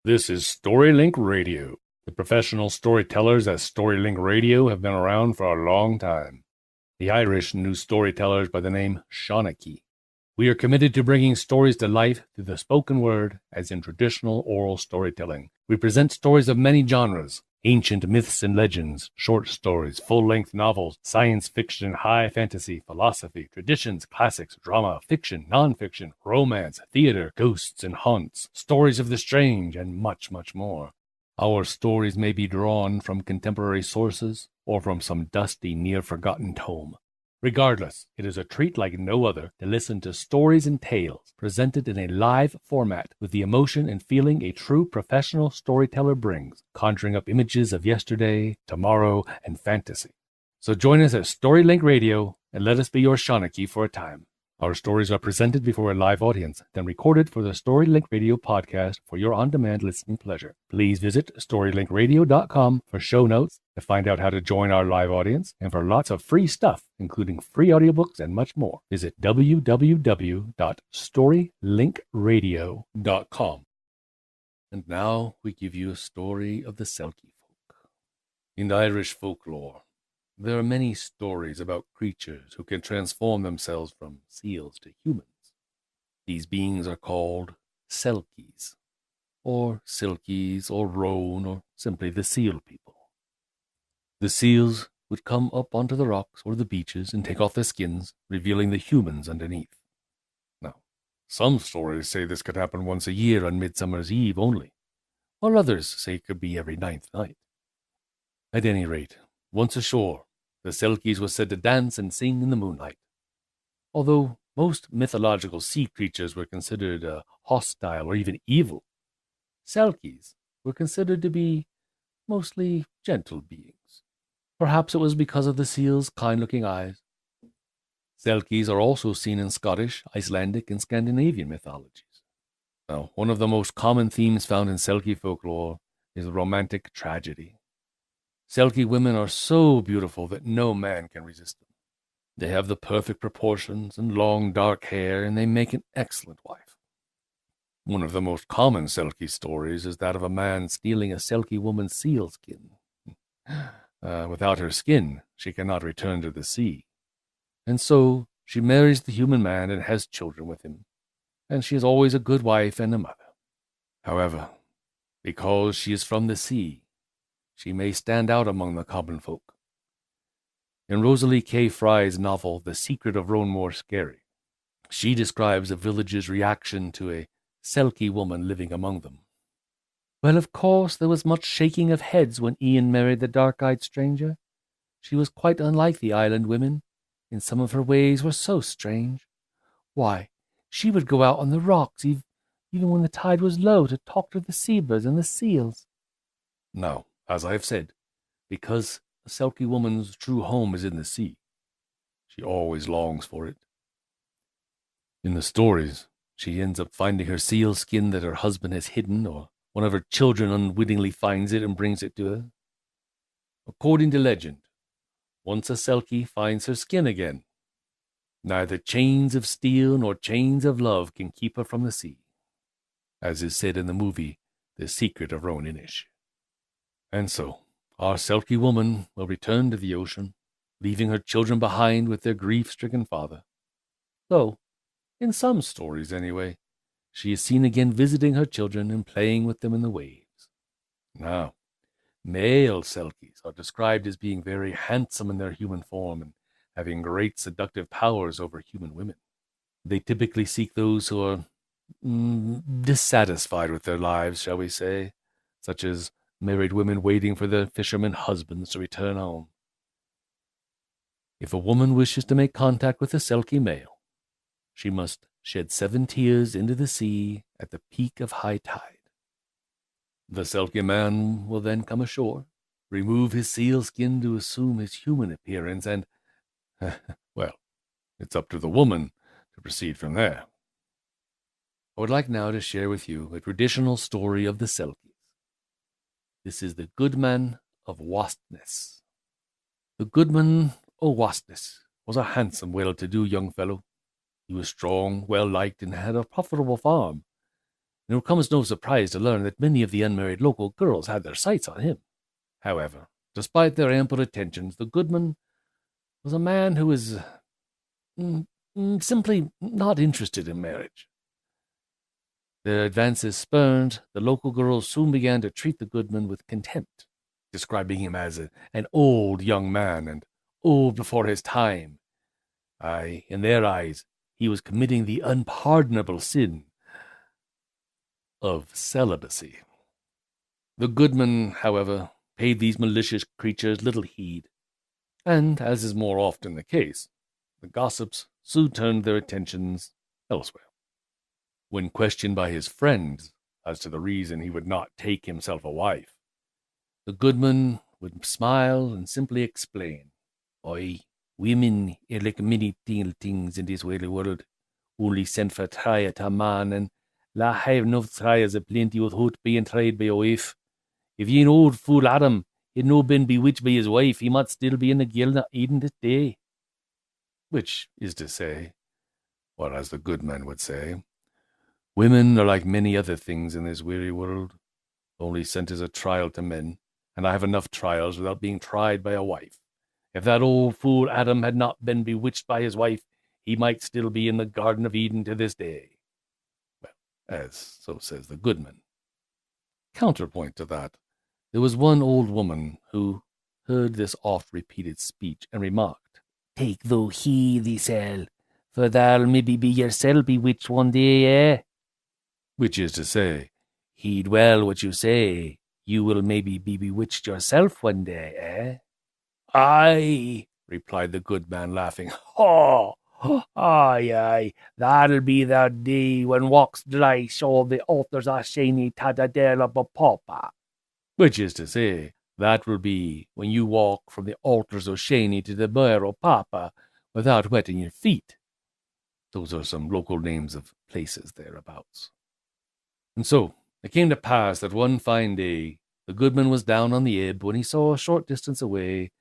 This is StoryLinkRadio. The professional storytellers at StoryLinkRadio have been around for a long time. The Irish knew storytellers by the name Shawnee. We are committed to bringing stories to life through the spoken word, as in traditional oral storytelling. We present stories of many genres: ancient myths and legends, short stories, full-length novels, science fiction, high fantasy, philosophy, traditions, classics, drama, fiction, non-fiction, romance, theater, ghosts and haunts, stories of the strange, and much, much more. Our stories may be drawn from contemporary sources or from some dusty, near-forgotten tome. Regardless, it is a treat like no other to listen to stories and tales presented in a live format with the emotion and feeling a true professional storyteller brings, conjuring up images of yesterday, tomorrow, and fantasy. So join us at StoryLink Radio and let us be your Shawnee for a time. Our stories are presented before a live audience, then recorded for the StoryLink Radio podcast for your on-demand listening pleasure. Please visit StoryLinkRadio.com for show notes, to find out how to join our live audience, and for lots of free stuff, including free audiobooks and much more. Visit www.StoryLinkRadio.com. And now we give you a story of the Selkie folk. In Irish folklore, there are many stories about creatures who can transform themselves from seals to humans. These beings are called SELKIES, or Silkies, or Roan, or simply the Seal People. The seals would come up onto the rocks or the beaches and take off their skins, revealing the humans underneath. Now, some stories say this could happen once a year on Midsummer's Eve only, while others say it could be every 9th night. At any rate, once ashore, the Selkies were said to dance and sing in the moonlight. Although most mythological sea creatures were considered hostile or even evil, Selkies were considered to be mostly gentle beings. Perhaps it was because of the seal's kind-looking eyes. Selkies are also seen in Scottish, Icelandic, and Scandinavian mythologies. Now, one of the most common themes found in Selkie folklore is romantic tragedy. Selkie women are so beautiful that no man can resist them. They have the perfect proportions and long dark hair, and they make an excellent wife. One of the most common Selkie stories is that of a man stealing a Selkie woman's seal skin. Without her skin, she cannot return to the sea. And so she marries the human man and has children with him, and she is always a good wife and a mother. However, because she is from the sea, she may stand out among the common folk. In Rosalie K. Fry's novel, The Secret of Roan Scary, she describes a village's reaction to a Selkie woman living among them. Well, of course, there was much shaking of heads when Ian married the dark-eyed stranger. She was quite unlike the island women, and some of her ways were so strange. Why, she would go out on the rocks, even when the tide was low, to talk to the seabirds and the seals. Now, as I have said, because a Selkie woman's true home is in the sea, she always longs for it. In the stories, she ends up finding her seal skin that her husband has hidden, or one of her children unwittingly finds it and brings it to her. According to legend, once a Selkie finds her skin again, neither chains of steel nor chains of love can keep her from the sea, as is said in the movie The Secret of Roan. And so, our Selkie woman will return to the ocean, leaving her children behind with their grief-stricken father. Though, in some stories anyway, she is seen again visiting her children and playing with them in the waves. Now, male Selkies are described as being very handsome in their human form and having great seductive powers over human women. They typically seek those who are dissatisfied with their lives, shall we say, such as married women waiting for their fishermen husbands to return home. If a woman wishes to make contact with a Selkie male, she must shed 7 tears into the sea at the peak of high tide. The Selkie man will then come ashore, remove his seal skin to assume his human appearance, and, well, it's up to the woman to proceed from there. I would like now to share with you a traditional story of the Selkies. This is the Goodman of Wastness. The Goodman of Wastness was a handsome, well-to-do young fellow. He was strong, well-liked, and had a profitable farm. and it comes no surprise to learn that many of the unmarried local girls had their sights on him. However, despite their ample attentions, the Goodman was a man who was simply not interested in marriage. Their advances spurned, the local girls soon began to treat the Goodman with contempt, describing him as an old young man and old before his time. Aye, in their eyes, he was committing the unpardonable sin of celibacy. The Goodman, however, paid these malicious creatures little heed, and, as is more often the case, the gossips soon turned their attentions elsewhere. When questioned by his friends as to the reason he would not take himself a wife, the Goodman would smile and simply explain, "Oi, women are like many things in this weary world, only sent for try at a man, and la have no trials aplenty without being tried by a wife. If ye an old fool Adam had no been bewitched by his wife, he might still be in the guild even this day." Which is to say, or as the Goodman would say, women are like many other things in this weary world, only sent as a trial to men, and I have enough trials without being tried by a wife. If that old fool Adam had not been bewitched by his wife, he might still be in the Garden of Eden to this day. Well, as so says the Goodman. Counterpoint to that, there was one old woman who heard this oft-repeated speech and remarked, "Take thou heed thysel, for thou'll maybe be yourself bewitched one day, eh?" Which is to say, heed well what you say, you will maybe be bewitched yourself one day, eh? "Aye," replied the Goodman, laughing. "Aye, aye, that'll be the day when walks dry show the altars are shiny tadadela papa." Which is to say, that will be when you walk from the altars of Shani to the Boer Papa without wetting your feet. Those are some local names of places thereabouts. And so it came to pass that one fine day the Goodman was down on the ebb when he saw a short distance away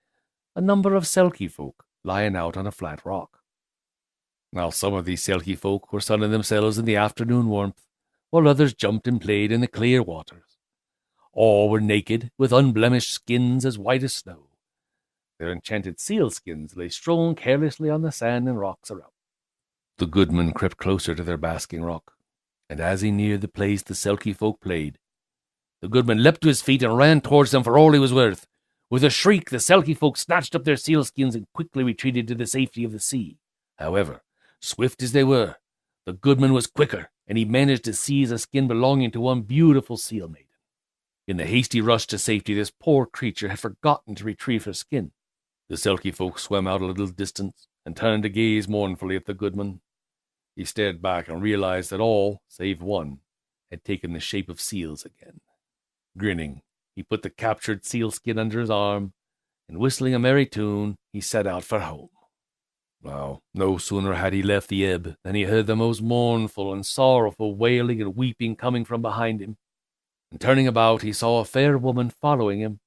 a number of Selkie folk lying out on a flat rock. Now some of these Selkie folk were sunning themselves in the afternoon warmth, while others jumped and played in the clear waters. All were naked, with unblemished skins as white as snow. Their enchanted seal skins lay strewn carelessly on the sand and rocks around. The Goodman crept closer to their basking rock, and as he neared the place the Selkie folk played, the Goodman leapt to his feet and ran towards them for all he was worth. With a shriek, the Selkie folk snatched up their sealskins and quickly retreated to the safety of the sea. However, swift as they were, the Goodman was quicker, and he managed to seize a skin belonging to one beautiful seal maiden. In the hasty rush to safety, this poor creature had forgotten to retrieve her skin. The Selkie folk swam out a little distance and turned to gaze mournfully at the Goodman. He stared back and realized that all, save one, had taken the shape of seals again. Grinning, he put the captured sealskin under his arm, and whistling a merry tune, he set out for home. Now, no sooner had he left the ebb than he heard the most mournful and sorrowful wailing and weeping coming from behind him. And turning about, he saw a fair woman following him.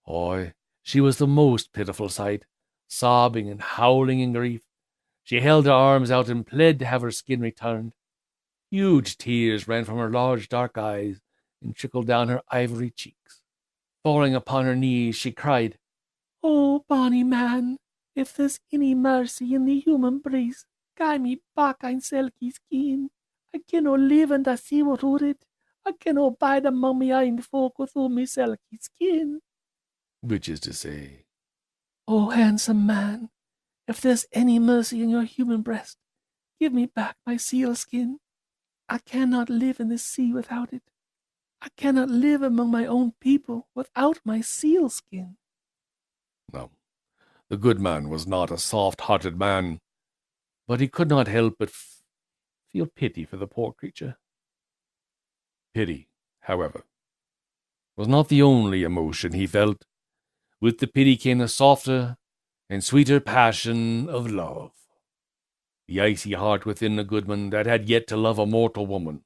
Oy, she was the most pitiful sight, sobbing and howling in grief. She held her arms out and pled to have her skin returned. Huge tears ran from her large dark eyes and trickled down her ivory cheeks. Falling upon her knees, she cried, "Oh, bonny man, if there's any mercy in the human breast, gie me back ein Selkie skin. I cannot live in the sea without it. I cannot bide among me own folk without me Selkie skin." Which is to say, "Oh, handsome man, if there's any mercy in your human breast, give me back my seal skin. I cannot live in the sea without it. I cannot live among my own people without my seal skin." Now, the Goodman was not a soft-hearted man, but he could not help but feel pity for the poor creature. Pity, however, was not the only emotion he felt. With the pity came the softer and sweeter passion of love. The icy heart within the Goodman that had yet to love a mortal woman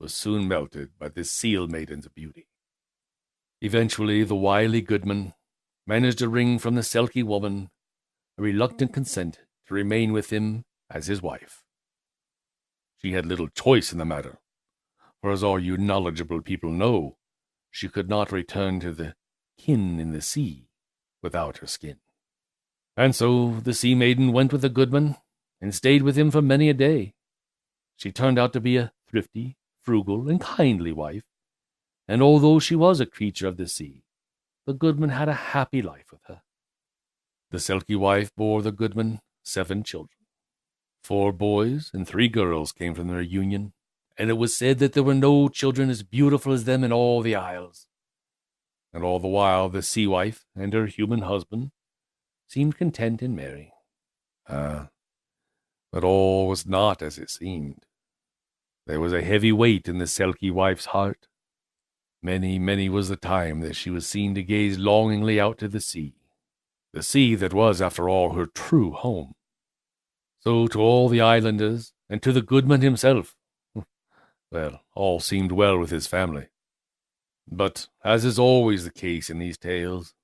was soon melted by this seal maiden's beauty. Eventually, the wily Goodman managed to wring from the Selkie woman a reluctant consent to remain with him as his wife. She had little choice in the matter, for as all you knowledgeable people know, she could not return to the kin in the sea without her skin. And so the sea maiden went with the Goodman, and stayed with him for many a day. She turned out to be a thrifty, frugal, and kindly wife, and although she was a creature of the sea, the Goodman had a happy life with her. The Selkie wife bore the Goodman 7 children. 4 boys and 3 girls came from their union, and it was said that there were no children as beautiful as them in all the isles. And all the while the sea wife and her human husband seemed content and merry. But all was not as it seemed. There was a heavy weight in the Selkie wife's heart. Many, many was the time that she was seen to gaze longingly out to the sea that was, after all, her true home. So to all the islanders, and to the Goodman himself, well, all seemed well with his family. But, as is always the case in these tales,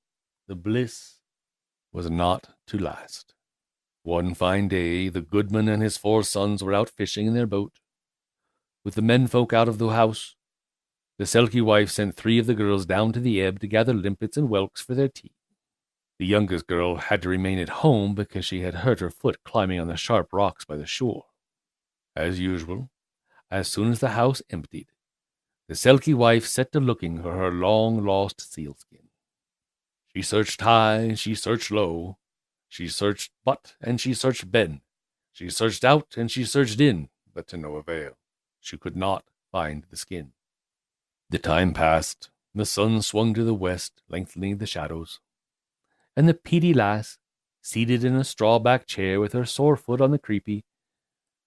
the bliss was not to last. One fine day, the Goodman and his 4 sons were out fishing in their boat. With the menfolk out of the house, the Selkie wife sent 3 of the girls down to the ebb to gather limpets and whelks for their tea. The youngest girl had to remain at home because she had hurt her foot climbing on the sharp rocks by the shore. As usual, as soon as the house emptied, the Selkie wife set to looking for her long-lost sealskin. She searched high and she searched low. She searched butt and she searched ben. She searched out and she searched in, but to no avail. She could not find the skin. The time passed. The sun swung to the west, lengthening the shadows. And the peaty lass, seated in a straw-backed chair with her sore foot on the creepy,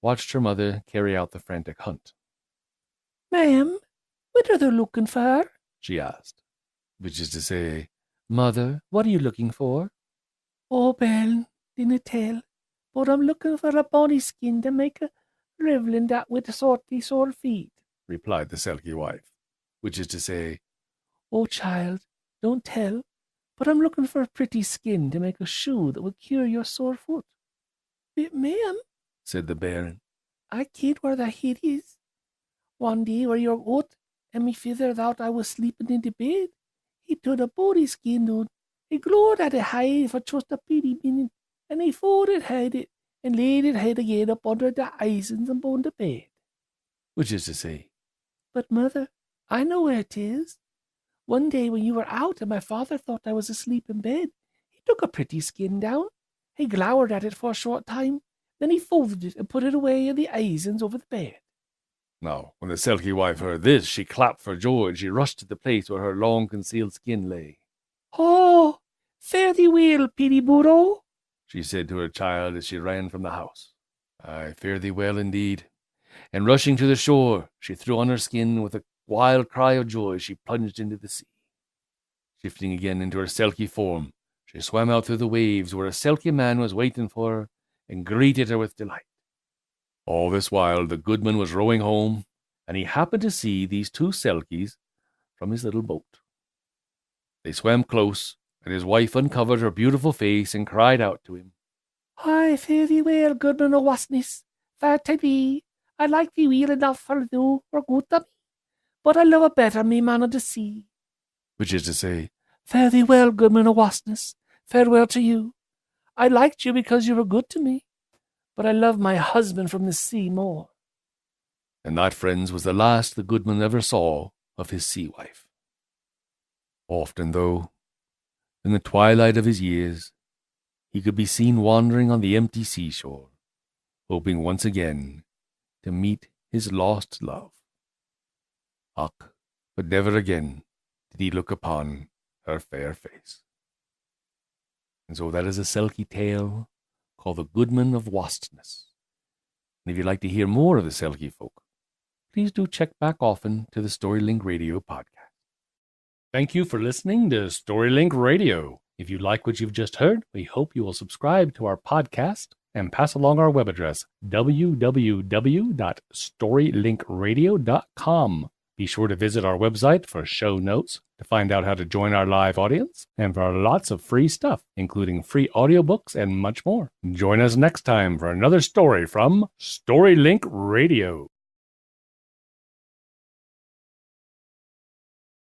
watched her mother carry out the frantic hunt. "Ma'am, what are they looking for?" she asked, which is to say, "Mother, what are you looking for?" "Oh, Belle, dinna tell, but I'm looking for a bonny skin to make a rivlin that with sorty sore feet," replied the Selkie wife, which is to say, "Oh, child, don't tell, but I'm looking for a pretty skin to make a shoe that will cure your sore foot." "But, ma'am," said the Baron, "I kid where the head is. One day where you're out, and me fither thought I was sleeping in the bed, he took a body skin down. He glowed at it high for just a pretty minute, and he folded hid it, and laid it head again up under the isons and upon the bed." Which is to say, "But, mother, I know where it is. One day when you were out and my father thought I was asleep in bed, he took a pretty skin down. He glowered at it for a short time, then he folded it and put it away in the isons over the bed." Now, when the Selkie wife heard this, she clapped for joy, and she rushed to the place where her long-concealed skin lay. "Oh, fare thee well, Petey Burrow," she said to her child as she ran from the house. "Aye, fare thee well indeed." And rushing to the shore, she threw on her skin. With a wild cry of joy, she plunged into the sea. Shifting again into her Selkie form, she swam out through the waves where a Selkie man was waiting for her and greeted her with delight. All this while the Goodman was rowing home, and he happened to see these 2 Selkies from his little boat. They swam close, and his wife uncovered her beautiful face and cried out to him, "Aye, fare thee well, Goodman o' Wastness. Fair to be. I like thee weel enough for thou were good to me, but I love a better me man o' the sea." which is to say, "Fare thee well, Goodman o' Wastness. Farewell to you. I liked you because you were good to me, but I love my husband from the sea more." And that, friends, was the last the Goodman ever saw of his sea wife. Often, though, in the twilight of his years, he could be seen wandering on the empty seashore, hoping once again to meet his lost love. Och, but never again did he look upon her fair face. And so that is a Selkie tale called The Goodman of Wastness. And if you'd like to hear more of the Selkie folk, please do check back often to the StoryLinkRadio podcast. Thank you for listening to StoryLink Radio. If you like what you've just heard, we hope you will subscribe to our podcast and pass along our web address, www.storylinkradio.com. Be sure to visit our website for show notes, to find out how to join our live audience, and for lots of free stuff, including free audiobooks and much more. Join us next time for another story from StoryLink Radio.